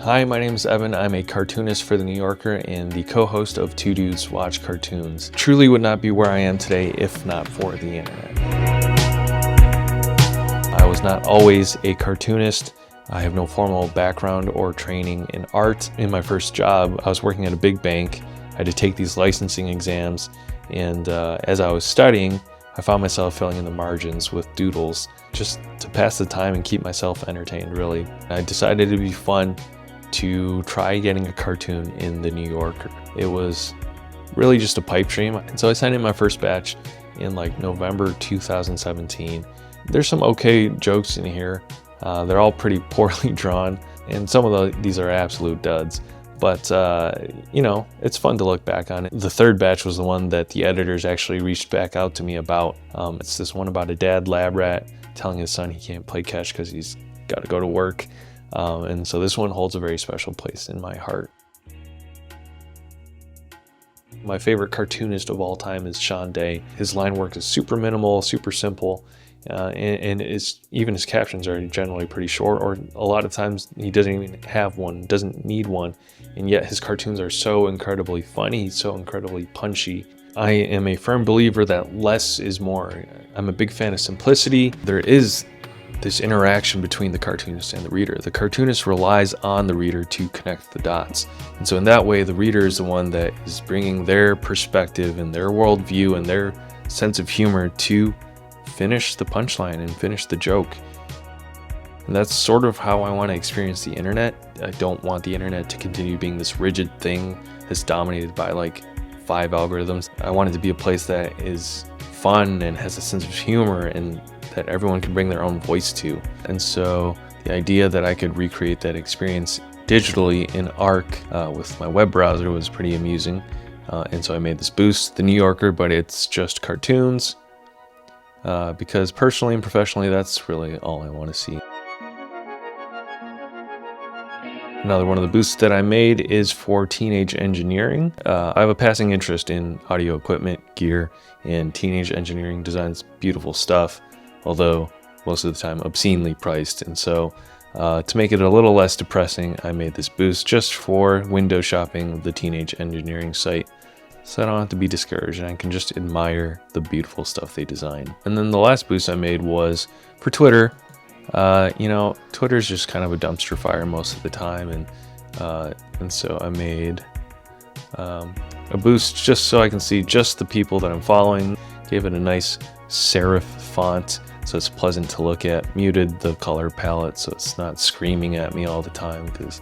Hi, my name is Evan. I'm a cartoonist for the New Yorker and the co-host of Two Dudes Watch Cartoons. Truly would not be where I am today if not for the internet. I was not always a cartoonist. I have no formal background or training in art. In my first job, I was working at a big bank. I had to take these licensing exams, and as I was studying, I found myself filling in the margins with doodles just to pass the time and keep myself entertained, really. I decided it'd be fun to try getting a cartoon in the New Yorker. It was really just a pipe dream, and so I sent in my first batch in like November 2017. There's some okay jokes in here. They're all pretty poorly drawn, and some of these are absolute duds. But, you know, it's fun to look back on it. The third batch was the one that the editors actually reached back out to me about. It's this one about a dad lab rat telling his son he can't play catch because he's got to go to work. And so this one holds a very special place in my heart. My favorite cartoonist of all time is Sean Day. His line work is super minimal, super simple. And even his captions are generally pretty short, or a lot of times he doesn't even have one, doesn't need one, and yet his cartoons are so incredibly funny, so incredibly punchy. I am a firm believer that less is more. I'm a big fan of simplicity. There is this interaction between the cartoonist and the reader. The cartoonist relies on the reader to connect the dots, and so in that way the reader is the one that is bringing their perspective and their worldview and their sense of humor to finish the punchline and finish the joke. And that's sort of how I want to experience the internet. I don't want the internet to continue being this rigid thing that's dominated by like 5 algorithms. I want it to be a place that is fun and has a sense of humor and that everyone can bring their own voice to. And so the idea that I could recreate that experience digitally in ARC with my web browser was pretty amusing. And so I made this boost, the New Yorker, but it's just cartoons. Because personally and professionally, that's really all I want to see. Another one of the boosts that I made is for teenage engineering. I have a passing interest in audio equipment, gear, and teenage engineering designs beautiful stuff, although most of the time obscenely priced. And so to make it a little less depressing, I made this boost just for window shopping the teenage engineering site, so I don't have to be discouraged and I can just admire the beautiful stuff they design. And then the last boost I made was for Twitter. You know, Twitter's just kind of a dumpster fire most of the time, and so I made a boost just so I can see just the people that I'm following. Gave it a nice serif font so it's pleasant to look at. Muted the color palette so it's not screaming at me all the time, because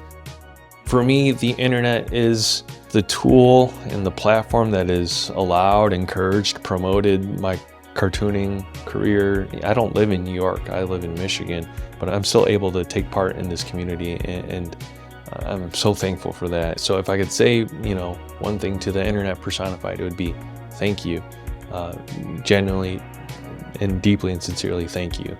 for me, the internet is the tool and the platform that is allowed, encouraged, promoted my cartooning career. I don't live in New York, I live in Michigan, but I'm still able to take part in this community, and I'm so thankful for that. So if I could say, you know, one thing to the internet personified, it would be thank you. Genuinely and deeply and sincerely thank you.